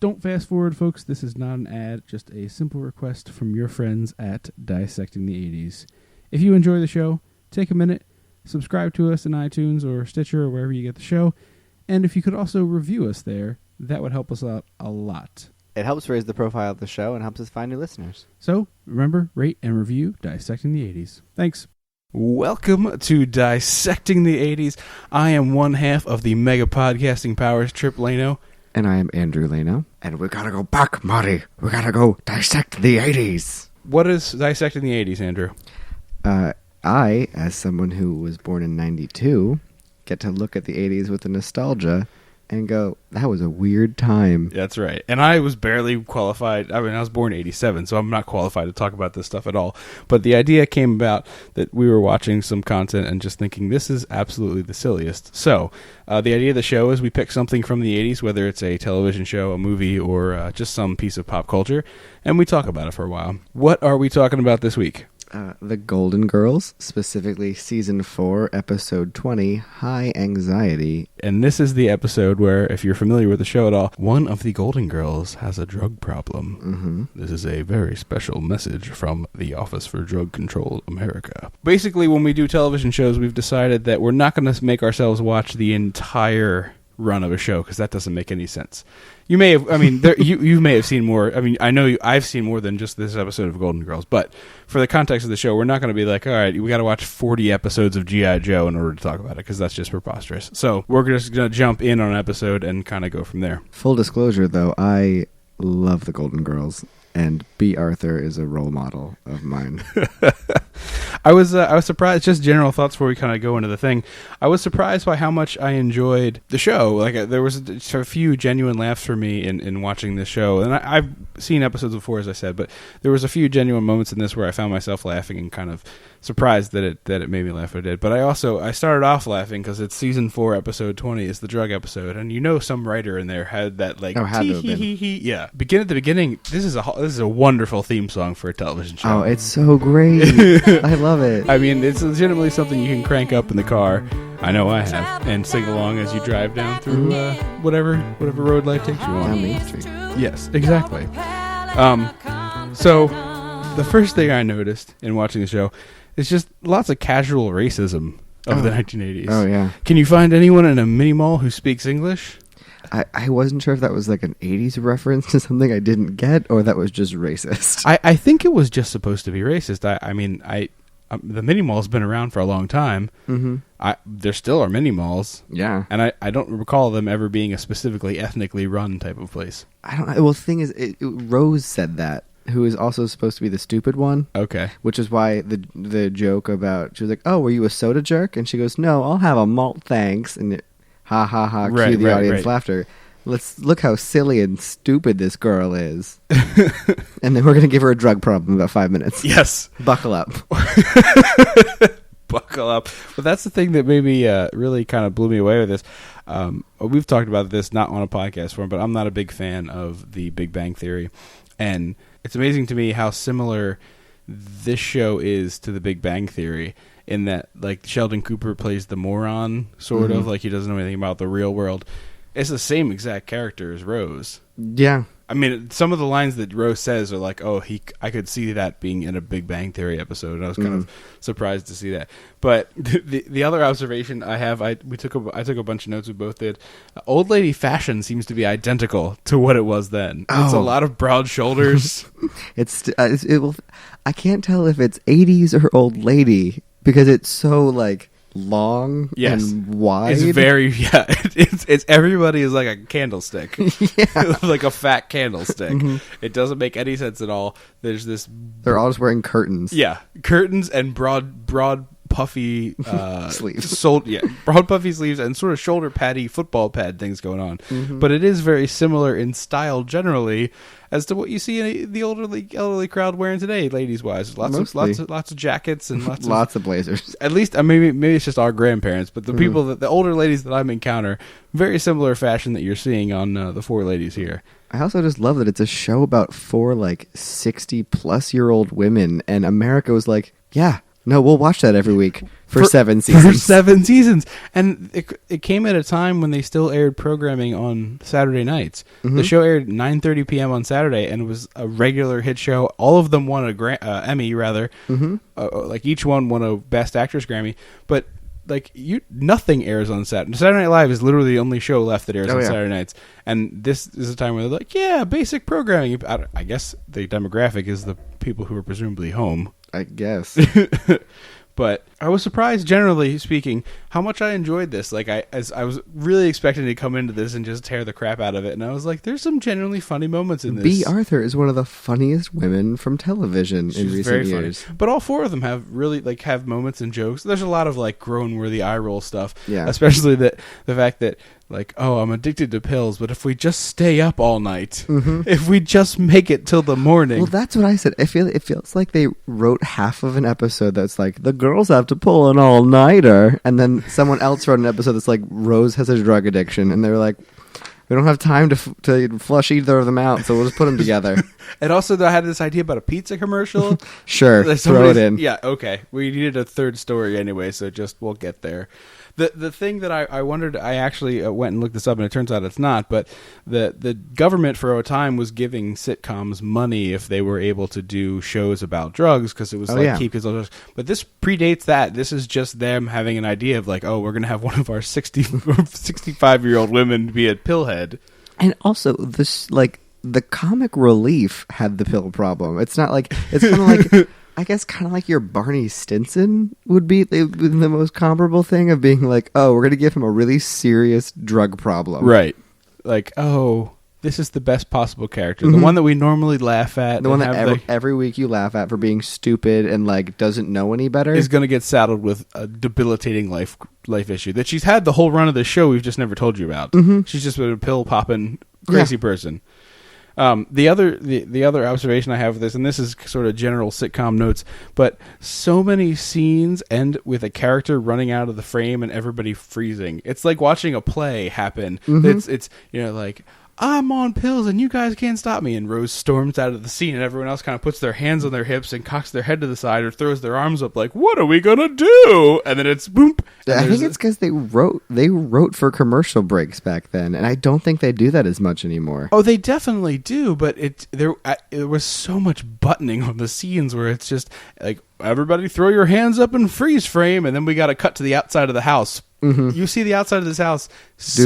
Don't fast forward, folks. This is not an ad, just a simple request from your friends at Dissecting the 80s. If you enjoy the show, take a minute, subscribe to us in iTunes or Stitcher or wherever you get the show. And if you could also review us there, that would help us out a lot. It helps raise the profile of the show and helps us find new listeners. So, remember, rate and review Dissecting the 80s. Thanks. Welcome to Dissecting the 80s. I am one half of the Mega Podcasting Powers, Trip Lano. And I am Andrew Lano. And we gotta go back, Marty. We gotta go dissect the 80s. What is Dissecting the 80s, Andrew? I, as someone who was born in 92, get to look at the 80s with a nostalgia and go, that was a weird time. That's right. And I was barely qualified. I mean, I was born in 87, so I'm not qualified to talk about this stuff at all. But the idea came about that we were watching some content and just thinking, this is absolutely the silliest. So the idea of the show is we pick something from the 80s, whether it's a television show, a movie, or just some piece of pop culture, and we talk about it for a while. What are we talking about this week? The Golden Girls, specifically Season 4, Episode 20, High Anxiety. And this is the episode where, if you're familiar with the show at all, one of the Golden Girls has a drug problem. This is a very special message from the Office for Drug Control America. Basically, when we do television shows, we've decided that we're not going to make ourselves watch the entire run of a show, because that doesn't make any sense. You may have, I mean, you may have seen more. I mean, I know I've seen more than just this episode of Golden Girls, but for the context of the show, we're not going to be like, all right, we got to watch 40 episodes of G.I. Joe in order to talk about it, because that's just preposterous. So we're just going to jump in on an episode and kind of go from there. Full disclosure, though, I love the Golden Girls, and B. Arthur is a role model of mine. I was surprised. Just general thoughts before we kind of go into the thing. I was surprised by how much I enjoyed the show. Like there was a few genuine laughs for me in watching this show, and I've seen episodes before, as I said, but there was a few genuine moments in this where I found myself laughing and kind of surprised that it made me laugh what it did. But I started off laughing because it's Season 4, Episode 20 is the drug episode, and some writer in there had that like yeah. Begin at the beginning. This is a wonderful theme song for a television show. Oh, it's so great. I love it. I mean, it's legitimately something you can crank up in the car. I know I have, and sing along as you drive down through whatever road life takes you on. Down Main Street. Yes, exactly. So the first thing I noticed in watching the show is just lots of casual racism of the 1980s. Oh, yeah. Can you find anyone in a mini mall who speaks English? I wasn't sure if that was like an 80s reference to something I didn't get, or that was just racist. I think it was just supposed to be racist. I mean, the mini mall's been around for a long time. Mm-hmm. There still are mini malls. Yeah. And I don't recall them ever being a specifically ethnically run type of place. I don't. Well, the thing is, Rose said that, who is also supposed to be the stupid one. Okay. Which is why the joke about, she was like, oh, were you a soda jerk? And she goes, no, I'll have a malt, thanks. And ha ha ha, cue the audience laughter. Let's look how silly and stupid this girl is. And then we're going to give her a drug problem in about 5 minutes. Yes. Buckle up. Buckle up. But that's the thing that made me really kind of blew me away with this. We've talked about this not on a podcast form, but I'm not a big fan of the Big Bang Theory. And it's amazing to me how similar this show is to the Big Bang Theory, in that like Sheldon Cooper plays the moron, sort of, like he doesn't know anything about the real world. It's the same exact character as Rose. Yeah. I mean, some of the lines that Rose says are like, oh, I could see that being in a Big Bang Theory episode, and I was kind of surprised to see that. But the other observation I have, I took a bunch of notes, we both did. Old lady fashion seems to be identical to what it was then. Oh. It's a lot of broad shoulders. I can't tell if it's 80s or old lady, because it's so like long and wide. It's very it's everybody is like a candlestick. Like a fat candlestick. It doesn't make any sense at all. There's this, they're all just wearing curtains. Curtains and broad puffy sleeves. Broad puffy sleeves and sort of shoulder paddy football pad things going on. But it is very similar in style generally as to what you see in the elderly crowd wearing today, ladies wise. Lots of jackets and lots of blazers. At least maybe it's just our grandparents, but the people the older ladies that I encounter, very similar fashion that you're seeing on the four ladies here. I also just love that it's a show about four like 60+ year old women, and America was like, yeah, no, we'll watch that every week. For 7 seasons. For 7 seasons. And it came at a time when they still aired programming on Saturday nights. Mm-hmm. The show aired 9:30 p.m. on Saturday, and it was a regular hit show. All of them won a Emmy, rather. Mm-hmm. Like, each one won a Best Actress Grammy. But, like, nothing airs on Saturday. Saturday Night Live is literally the only show left that airs on Saturday nights. And this is a time where they're like, yeah, basic programming. I guess the demographic is the people who are presumably home. I guess. But I was surprised, generally speaking, how much I enjoyed this. Like, I was really expecting to come into this and just tear the crap out of it, and I was like, "There's some genuinely funny moments in this." Bea Arthur is one of the funniest women from television in recent years. Funny. But all four of them have moments and jokes. There's a lot of like groan-worthy eye roll stuff. Yeah, especially the fact that, like, oh, I'm addicted to pills, but if we just stay up all night, if we just make it till the morning. Well, that's what I said. It feels like they wrote half of an episode that's like, the girls have to pull an all-nighter, and then someone else wrote an episode that's like, Rose has a drug addiction, and they're like, we don't have time to flush either of them out, so we'll just put them together. And also, I had this idea about a pizza commercial. Sure, throw it in. Yeah, okay. We needed a third story anyway, so we'll get there. The thing that I wondered, I actually went and looked this up, and it turns out it's not, but the government for a time was giving sitcoms money if they were able to do shows about drugs, because it was keep kids on drugs. But this predates that. This is just them having an idea of like, oh, we're going to have one of our 65-year-old women be a pillhead. And also, this, like, the comic relief had the pill problem. It's not like, it's kind of like... I guess kind of like your Barney Stinson would be the most comparable thing of being like, oh, we're going to give him a really serious drug problem. Right. Like, oh, this is the best possible character. Mm-hmm. The one that we normally laugh at. The one that every week you laugh at for being stupid and like doesn't know any better. Is going to get saddled with a debilitating life issue that she's had the whole run of the show we've just never told you about. Mm-hmm. She's just been a pill-popping crazy person. The other observation I have with this, and this is sort of general sitcom notes, but so many scenes end with a character running out of the frame and everybody freezing. It's like watching a play happen. Mm-hmm. It's like, I'm on pills and you guys can't stop me. And Rose storms out of the scene and everyone else kind of puts their hands on their hips and cocks their head to the side or throws their arms up like, what are we going to do? And then it's boom. I think it's because they wrote for commercial breaks back then. And I don't think they do that as much anymore. Oh, they definitely do. But there was so much buttoning on the scenes where it's just like, everybody throw your hands up and freeze frame. And then we got to cut to the outside of the house. Mm-hmm. You see the outside of this house. It's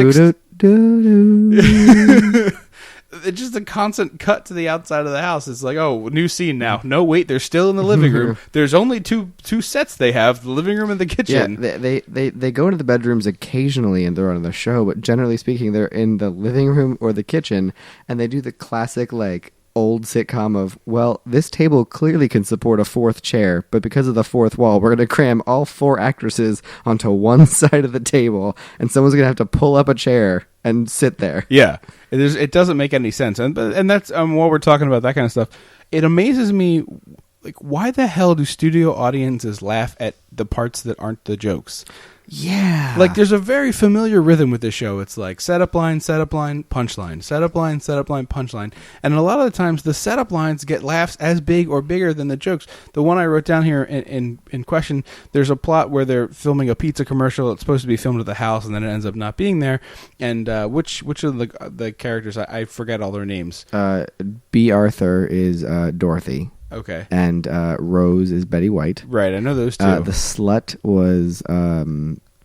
just a constant cut to the outside of the house. It's like, oh, new scene now. No, wait, they're still in the living room. There's only two sets they have, the living room and the kitchen. Yeah, they go into the bedrooms occasionally and they're on the show, but generally speaking, they're in the living room or the kitchen, and they do the classic, like, old sitcom of, well, this table clearly can support a fourth chair, but because of the fourth wall, we're going to cram all four actresses onto one side of the table, and someone's going to have to pull up a chair and sit there. Yeah, it doesn't make any sense. And that's while we're talking about that kind of stuff, it amazes me, like, why the hell do studio audiences laugh at the parts that aren't the jokes? Yeah. Like, there's a very familiar rhythm with this show. It's like setup line, punchline, setup line, punchline. And a lot of the times, the setup lines get laughs as big or bigger than the jokes. The one I wrote down here in question, there's a plot where they're filming a pizza commercial. It's supposed to be filmed at the house, and then it ends up not being there. And which of the characters, I forget all their names. Bea Arthur is Dorothy. Okay. And Rose is Betty White. Right, I know those two. The slut was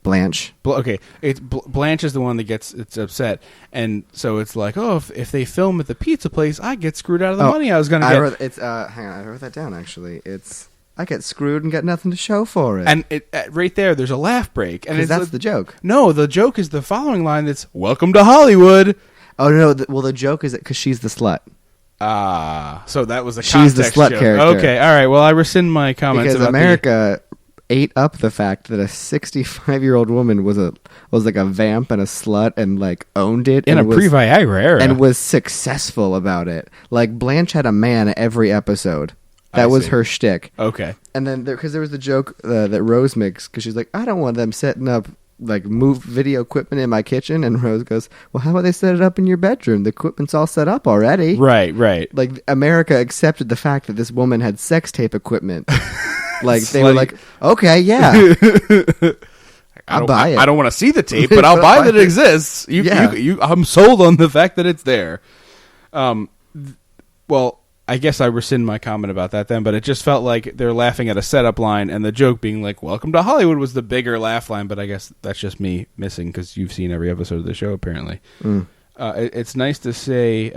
Blanche. Okay, Blanche is the one that gets upset, and so it's like, oh, if they film at the pizza place, I get screwed out of the money I was going to get. Hang on, I wrote that down actually. I get screwed and get nothing to show for it. And right there's a laugh break, and that's the joke. No, the joke is the following line. That's "Welcome to Hollywood." Oh no! The joke is that because she's the slut. So that was the she's the slut joke. Character. Okay, all right. Well, I rescind my comments because about America ate up the fact that a 65-year-old woman was like a vamp and a slut and like owned it in a pre-Viagra era and was successful about it. Like Blanche had a man every episode. That was her shtick. Okay. And then because there was the joke that Rose makes because she's like, I don't want them setting up like move video equipment in my kitchen, and Rose goes, well, how about they set it up in your bedroom? The equipment's all set up already. Right. Like America accepted the fact that this woman had sex tape equipment. Like, they were like, okay, yeah. I'll buy it. I don't want to see the tape, but I'll buy that it exists. I'm sold on the fact that it's there. Well, I guess I rescind my comment about that then, but it just felt like they're laughing at a setup line, and the joke being like, welcome to Hollywood was the bigger laugh line, but I guess that's just me missing because you've seen every episode of the show, apparently. It's nice to say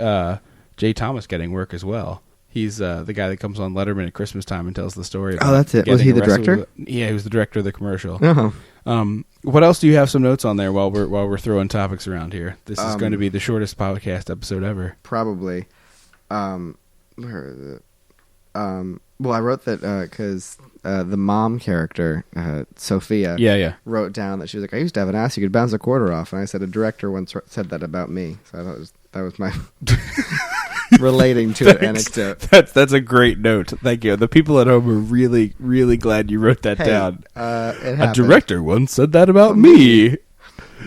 Jay Thomas getting work as well. He's the guy that comes on Letterman at Christmas time and tells the story. Oh, that's it. Was he the director? Yeah, he was the director of the commercial. Uh-huh. What else do you have some notes on there while we're throwing topics around here? This is going to be the shortest podcast episode ever. Probably. Where is it? Well, I wrote that because the mom character, Sophia, wrote down that she was like, I used to have an ass you could bounce a quarter off, and I said a director once said that about me. So I thought that was my relating to an anecdote. That's a great note. Thank you. The people at home are really, really glad you wrote that down. A director once said that about me.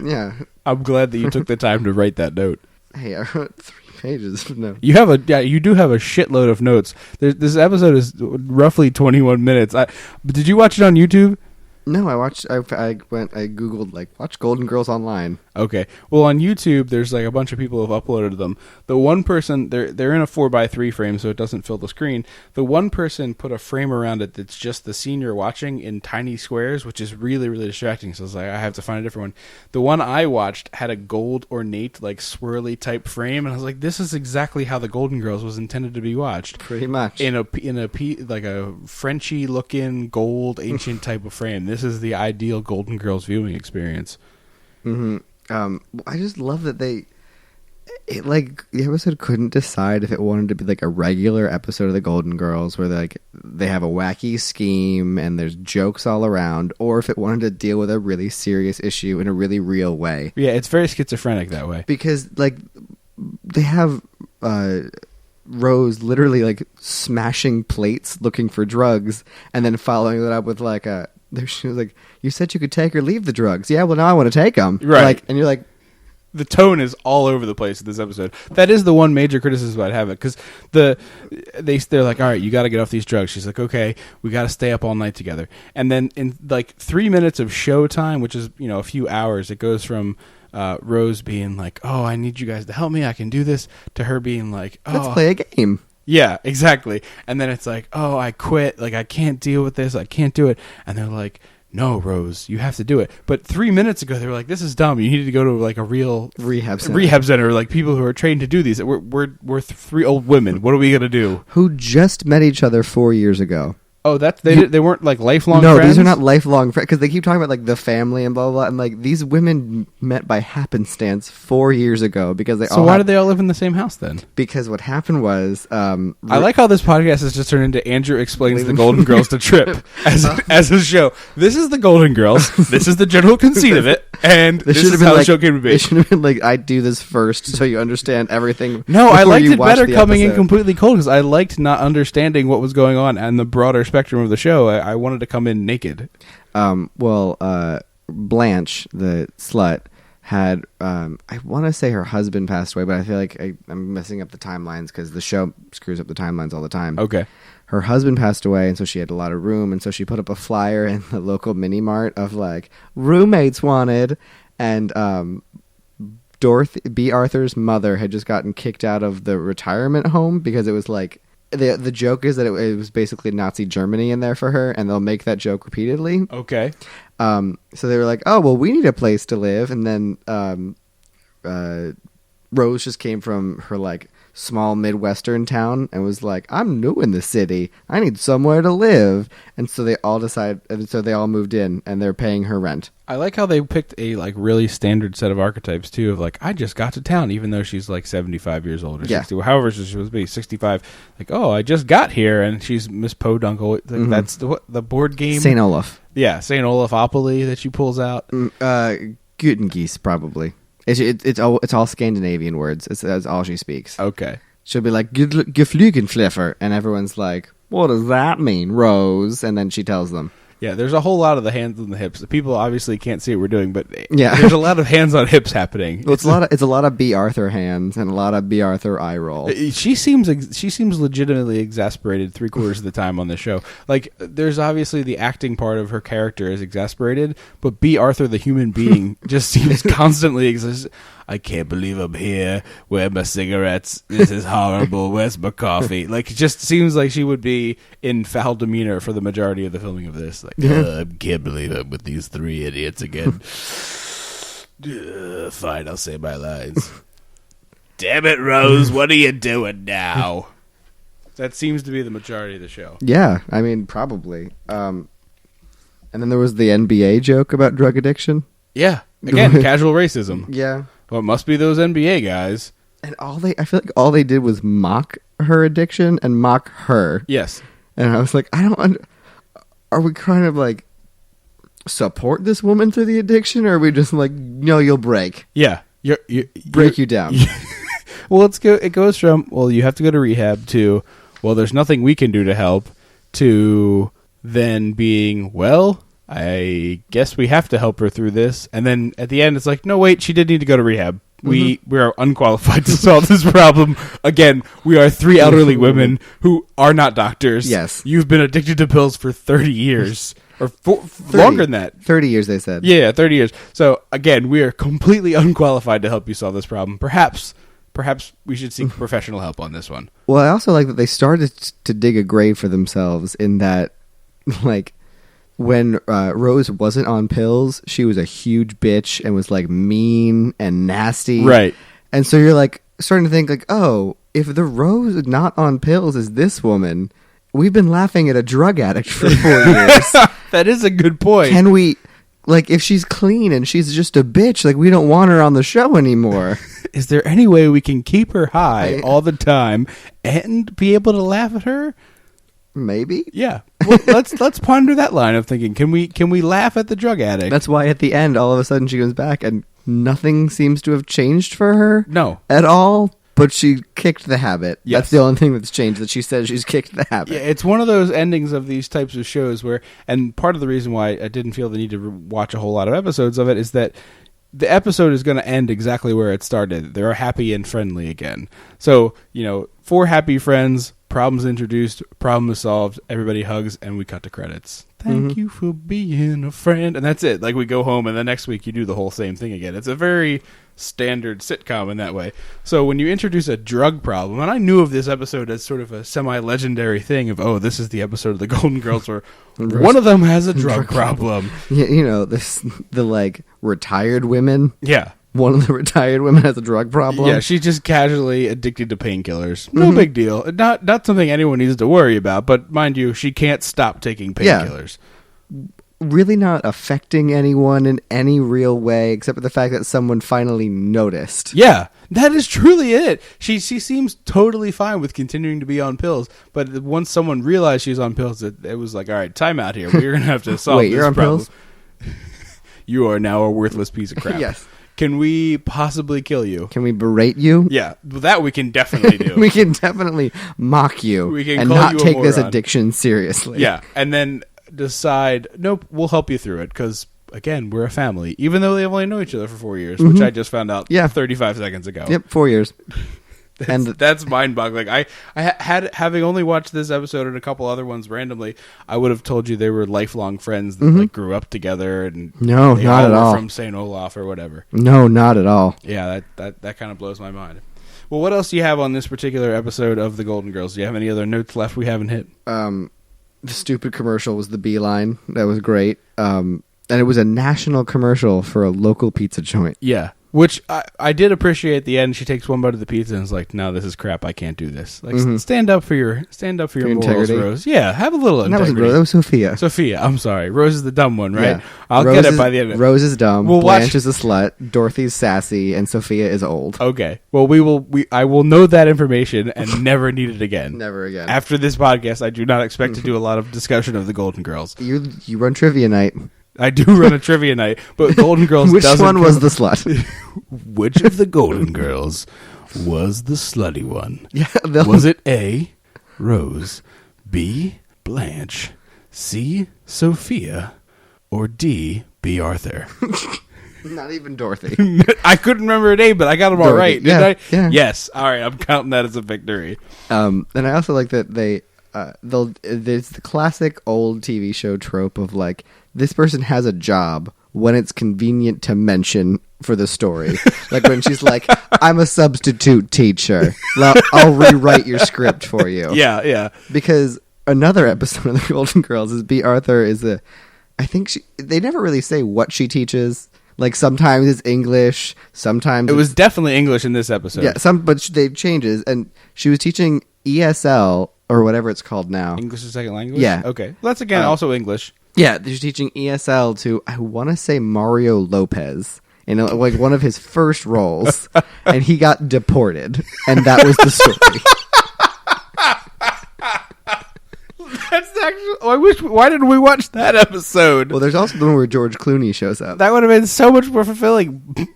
Yeah. I'm glad that you took the time to write that note. Hey, I wrote 3 pages of notes. You do have a shitload of notes. This episode is roughly 21 minutes. Did you watch it on YouTube? No, I Googled, watch Golden Girls online. Okay. Well, on YouTube, there's a bunch of people who have uploaded them. The one person, they're in a 4:3 frame, so it doesn't fill the screen. The one person put a frame around it that's just the scene you're watching in tiny squares, which is really, really distracting. So I was like, I have to find a different one. The one I watched had a gold ornate, swirly type frame, and I was like, this is exactly how the Golden Girls was intended to be watched. Pretty much. In a Frenchy looking gold ancient type of frame. This is the ideal Golden Girls viewing experience. Mm-hmm. I just love that the episode couldn't decide if it wanted to be a regular episode of the Golden Girls where they have a wacky scheme and there's jokes all around, or if it wanted to deal with a really serious issue in a really real way. Yeah, it's very schizophrenic that way. Because they have Rose literally smashing plates looking for drugs and then following that up with she was like, you said you could take or leave the drugs. Yeah, well, now I want to take them. Right. And you're like... The tone is all over the place in this episode. That is the one major criticism I'd have it, because they're like, all right, you got to get off these drugs. She's like, okay, we got to stay up all night together. And then in 3 minutes of show time, which is a few hours, it goes from Rose being like, oh, I need you guys to help me, I can do this, to her being like, oh, let's play a game. Yeah, exactly. And then it's like, oh, I quit. I can't deal with this. I can't do it. And they're like, no, Rose, you have to do it. But 3 minutes ago, they were like, this is dumb. You need to go to a real rehab center, people who are trained to do these. We're 3 old women. What are we going to do? Who just met each other 4 years ago. Oh, they weren't lifelong friends? No, these are not lifelong friends, because they keep talking about the family and blah, blah, blah. And these women met by happenstance 4 years ago because they all... So why did they all live in the same house then? Because what happened was... I like how this podcast has just turned into Andrew explains the Golden Girls to Trip as a show. This is the Golden Girls. This is the general conceit of it. And this is how the show came to be. It should have been I do this first so you understand everything. No, I liked it better coming in completely cold because I liked not understanding what was going on and the broader spectrum of the show. I wanted to come in naked. Blanche, the slut, had I want to say her husband passed away, but I feel like I'm messing up the timelines because the show screws up the timelines all the time. Okay. Her husband passed away, and so she had a lot of room, and so she put up a flyer in the local mini mart of roommates wanted, and Dorothy B. Arthur's mother had just gotten kicked out of the retirement home because it was the joke is that it was basically Nazi Germany in there for her, and they'll make that joke repeatedly. Okay. So they were like, oh, well, we need a place to live. And then Rose just came from her small Midwestern town and was like, I'm new in the city. I need somewhere to live. And so they all moved in, and they're paying her rent. I like how they picked a really standard set of archetypes too of I just got to town, even though she's 75 years old or 60, however she's supposed to be 65. Oh, I just got here, and she's Miss Poduncle. Mm-hmm. That's the board game. St. Olaf. Yeah, St. Olafopoly that she pulls out. Gutengeese probably. It's all Scandinavian words. That's all she speaks. Okay. She'll be like Geflügenfliffer, and everyone's like, what does that mean, Rose? And then she tells them. Yeah, there's a whole lot of the hands on the hips. The people obviously can't see what we're doing, but yeah. there's a lot of hands on hips happening. Well, it's a lot of B. Arthur hands and a lot of B. Arthur eye roll. She seems legitimately exasperated 3/4 of the time on the show. Like, there's obviously the acting part of her character is exasperated, but B. Arthur, the human being, just seems constantly I can't believe I'm here. Where are my cigarettes? This is horrible. Where's my coffee? Like, it just seems like she would be in foul demeanor for the majority of the filming of this. Like, I can't believe I'm with these 3 idiots again. Fine, I'll say my lines. Damn it, Rose, what are you doing now? That seems to be the majority of the show. Yeah, I mean, probably. And then there was the NBA joke about drug addiction. Yeah, again, casual racism. Yeah. Well, it must be those NBA guys. And I feel like all they did was mock her addiction and mock her. Yes. And I was like, are we kind of like support this woman through the addiction, or are we just like, no, you'll break? Yeah. Break you down. Well, it goes from, well, you have to go to rehab, to, well, there's nothing we can do to help, to then being, well, I guess we have to help her through this. And then at the end, it's like, no, wait, she did need to go to rehab. We are unqualified to solve this problem. Again, we are 3 elderly women who are not doctors. Yes. You've been addicted to pills for 30 years. Or longer than that. 30 years, they said. Yeah, 30 years. So, again, we are completely unqualified to help you solve this problem. Perhaps we should seek professional help on this one. Well, I also like that they started to dig a grave for themselves in that, like, when Rose wasn't on pills, she was a huge bitch and was, like, mean and nasty. Right. And so you're, like, starting to think, like, oh, if the Rose not on pills is this woman, we've been laughing at a drug addict for 4 years. That is a good point. Can we, like, if she's clean and she's just a bitch, like, we don't want her on the show anymore. Is there any way we can keep her high all the time and be able to laugh at her? Maybe. Yeah. Well, let's ponder that line of thinking. Can we laugh at the drug addict? That's why at the end, all of a sudden, she goes back and nothing seems to have changed for her. No. At all. But she kicked the habit. Yes. That's the only thing that's changed, that she says she's kicked the habit. Yeah, it's one of those endings of these types of shows where, and part of the reason why I didn't feel the need to watch a whole lot of episodes of it is that the episode is going to end exactly where it started. They're happy and friendly again. So, 4 happy friends, problems introduced, problem is solved, everybody hugs, and we cut to credits. Thank you for being a friend. And that's it. Like, we go home, and the next week you do the whole same thing again. It's a very standard sitcom in that way. So when you introduce a drug problem, and I knew of this episode as sort of a semi-legendary thing of, oh, this is the episode of the Golden Girls where one of them has a drug problem. Yeah, the like retired women. Yeah. One of the retired women has a drug problem. Yeah, she's just casually addicted to painkillers. No big deal. Not something anyone needs to worry about, but mind you, she can't stop taking painkillers. Yeah. Really not affecting anyone in any real way, except for the fact that someone finally noticed. Yeah, that is truly it. She seems totally fine with continuing to be on pills, but once someone realized she was on pills, it was like, all right, time out here. We're going to have to solve Wait, this you're on problem. Pills? You are now a worthless piece of crap. Yes. Can we possibly kill you? Can we berate you? Yeah, that we can definitely do. We can definitely mock you We can and call not you a take this moron. addiction seriously. Yeah, and then decide, nope, we'll help you through it, because, again, we're a family, even though they've only known each other for 4 years, which I just found out 35 seconds ago. Yep, 4 years. That's mind-boggling. I had, having only watched this episode and a couple other ones randomly, I would have told you they were lifelong friends that like grew up together, and No, they not all at were all. from St. Olaf or whatever. No, not at all. Yeah, that kind of blows my mind. Well, what else do you have on this particular episode of The Golden Girls? Do you have any other notes left we haven't hit? The stupid commercial was the beeline. That was great. And it was a national commercial for a local pizza joint. Yeah. Which I did appreciate. The end, she takes one bite of the pizza and is like, "No, this is crap. I can't do this." Like, stand up for your morals, integrity. Rose. Yeah, have a little And that integrity. was Sophia. Sophia, I'm sorry. Rose is the dumb one, right? Yeah. I'll Rose get it is- by the end. Rose is dumb. We'll Blanche watch- is a slut. Dorothy's sassy, and Sophia is old. Okay. Well, I will know that information and never need it again. Never again. After this podcast, I do not expect to do a lot of discussion of the Golden Girls. You run trivia night. I do run a trivia night, but Golden Girls Which doesn't one was come- the slut? Which of the Golden Girls was the slutty one? Yeah, Was it A, Rose, B, Blanche, C. Sophia, or D. B. Arthur? Not even Dorothy. I couldn't remember her name, but I got them all Dorothy. right. Yeah, Didn't I? yeah. Yes. All right. I'm counting that as a victory. And I also like that there's the classic old TV show trope of like, this person has a job when it's convenient to mention for the story. Like when she's like, I'm a substitute teacher. I'll rewrite your script for you. Yeah, yeah. Because another episode of the Golden Girls is B. Arthur I think they never really say what she teaches. Like sometimes it's English, sometimes it was definitely English in this episode. Yeah, but they changes, and she was teaching ESL or whatever it's called now. English as a second language? Yeah. Okay. Well, that's again also English. Yeah, she's teaching ESL to, I want to say, Mario Lopez in like one of his first roles, and he got deported, and that was the story. That's actually. Why didn't we watch that episode? Well, there's also the one where George Clooney shows up. That would have been so much more fulfilling.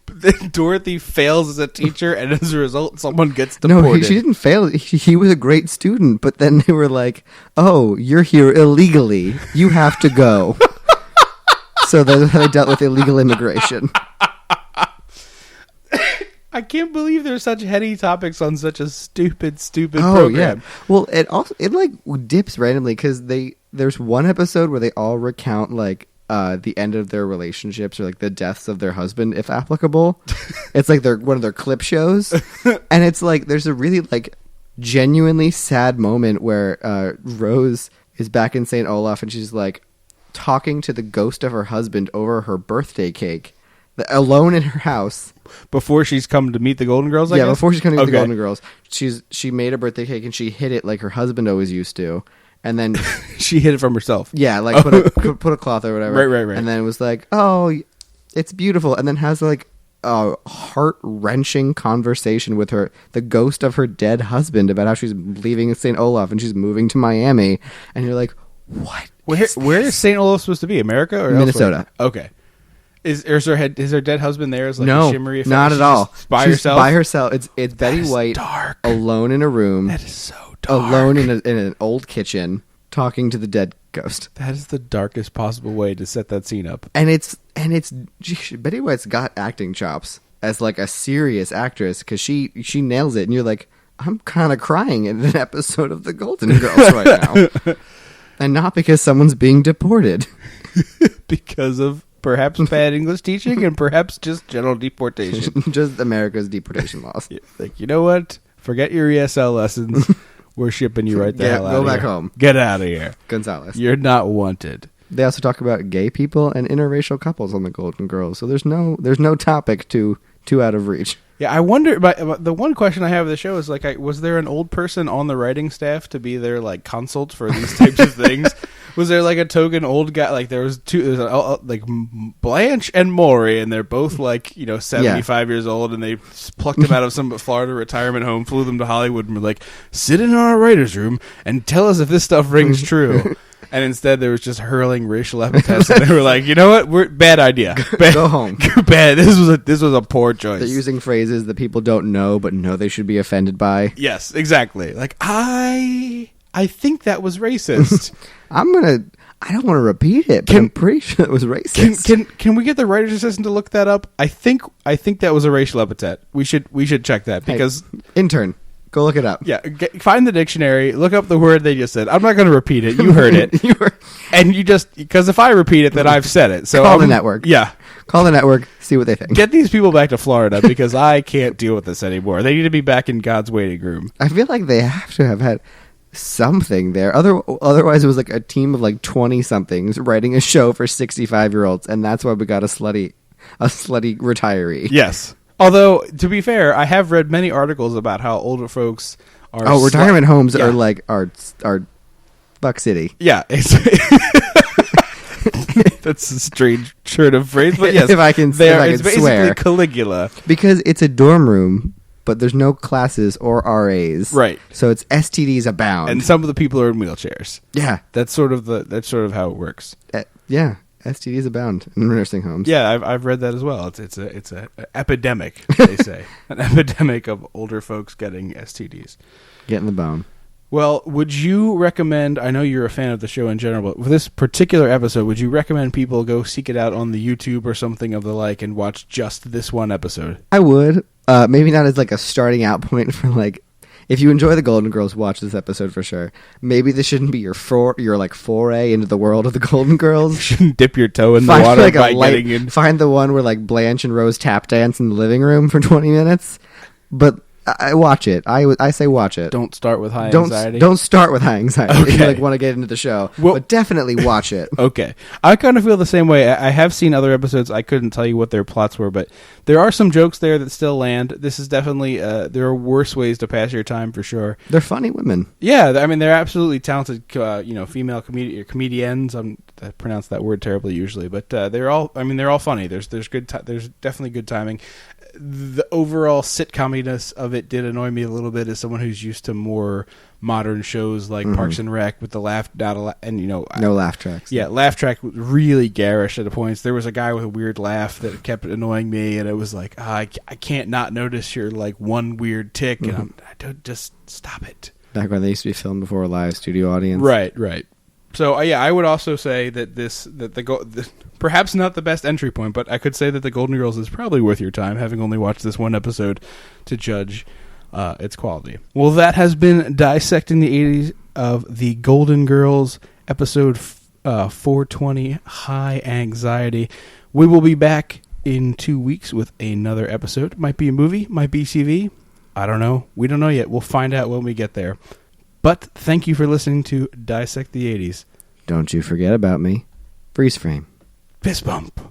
Dorothy fails as a teacher, and as a result, someone gets deported. No, she didn't fail. He was a great student, but then they were like, "Oh, you're here illegally. You have to go." So they dealt with illegal immigration. I can't believe there's such heady topics on such a stupid Oh, program. Yeah. Well, it like dips randomly because there's one episode where they all recount like the end of their relationships or like the deaths of their husband, if applicable. It's like one of their clip shows, and it's like there's a really like genuinely sad moment where Rose is back in St. Olaf and she's like talking to the ghost of her husband over her birthday cake, alone in her house. Before she's come to meet the Golden Girls, I guess? Before she's coming to meet the Golden Girls, she made a birthday cake and she hid it like her husband always used to, and then she hid it from herself. Yeah, like put a cloth or whatever. Right. And then it was like, oh, it's beautiful, and then has like a heart-wrenching conversation with the ghost of her dead husband about how she's leaving St. Olaf and she's moving to Miami, and you're like, what? Where is St. Olaf supposed to be? America or Minnesota? Elsewhere? Okay. Is her dead husband there as like no, a shimmery effect? not at all. By She's herself? By herself. It's Betty White, dark. alone in a room. That is so dark. Alone in an old kitchen, talking to the dead ghost. That is the darkest possible way to set that scene up. And it's Betty White's got acting chops as like a serious actress because she nails it, and you're like, I'm kind of crying in an episode of The Golden Girls right now, and not because someone's being deported, because of perhaps bad English teaching and perhaps just general deportation. Just America's deportation laws. Yeah, like, you know what? Forget your ESL lessons. We're shipping you right the hell out of here. Go back home. Get out of here. Gonzalez. You're not wanted. They also talk about gay people and interracial couples on The Golden Girls, so there's no topic too out of reach. Yeah, I wonder. But the one question I have of the show is like, was there an old person on the writing staff to be their like consult for these types of things? Was there like a token old guy? Like there was like Blanche and Maury, and they're both like 75 years old, and they plucked them out of some Florida retirement home, flew them to Hollywood, and were like, sit in our writer's room and tell us if this stuff rings true. And instead, there was just hurling racial epithets, and they were like, "You know what? Bad idea. Go home. Bad. This was a poor choice." They're using phrases that people don't know, but know they should be offended by. Yes, exactly. Like I think that was racist. I don't want to repeat it, but I'm pretty sure it was racist. Can we get the writer's assistant to look that up? I think that was a racial epithet. We should check that because intern. Go look it up. Yeah, find the dictionary, look up the word they just said. I'm not going to repeat it. You heard it. And you just, because if I repeat it, then I've said it. So call the network. Yeah. Call the network, see what they think. Get these people back to Florida because I can't deal with this anymore. They need to be back in God's waiting room. I feel like they have to have had something there. Otherwise, it was like a team of like 20-somethings writing a show for 65-year-olds, and that's why we got a slutty retiree. Yes. Although, to be fair, I have read many articles about how older folks are... Oh, retirement homes are like are Buck City. Yeah. That's a strange turn of phrase, but yes. if I can it's basically swear. Caligula. Because it's a dorm room, but there's no classes or RAs. Right. So it's STDs abound. And some of the people are in wheelchairs. Yeah. That's sort of how it works. Yeah. STDs abound in nursing homes. Yeah, I've read that as well. It's a epidemic, they say. An epidemic of older folks getting STDs. Getting the bone. Well, would you recommend, I know you're a fan of the show in general, but with this particular episode, would you recommend people go seek it out on the YouTube or something of the like and watch just this one episode? I would. Maybe not as like a starting out point for like, if you enjoy the Golden Girls, watch this episode for sure. Maybe this shouldn't be your foray into the world of the Golden Girls. You shouldn't dip your toe in the water like by getting in. Find the one where like Blanche and Rose tap dance in the living room for 20 minutes. But I watch it. I say watch it. Don't start with high anxiety. Don't start with high anxiety okay. if you like want to get into the show. Well, but definitely watch it. Okay. I kind of feel the same way. I have seen other episodes. I couldn't tell you what their plots were, but there are some jokes there that still land. This is definitely, there are worse ways to pass your time for sure. They're funny women. Yeah, I mean, they're absolutely talented, female comedians. I pronounce that word terribly usually, but they're all funny. There's there's definitely good timing. The overall sitcominess of it did annoy me a little bit as someone who's used to more modern shows like Parks and Rec with the no laugh tracks. Yeah, laugh track was really garish at points. There was a guy with a weird laugh that kept annoying me, and it was like, I can't not notice your like one weird tick, and I don't just stop it. Back when they used to be filmed before a live studio audience. Right. So I would also say that perhaps not the best entry point, but I could say that the Golden Girls is probably worth your time, having only watched this one episode to judge its quality. Well, that has been Dissecting the 80s of the Golden Girls, episode 420, High Anxiety. We will be back in 2 weeks with another episode. Might be a movie, might be TV. I don't know. We don't know yet. We'll find out when we get there. But thank you for listening to Dissect the 80s. Don't you forget about me. Freeze frame. Fist bump.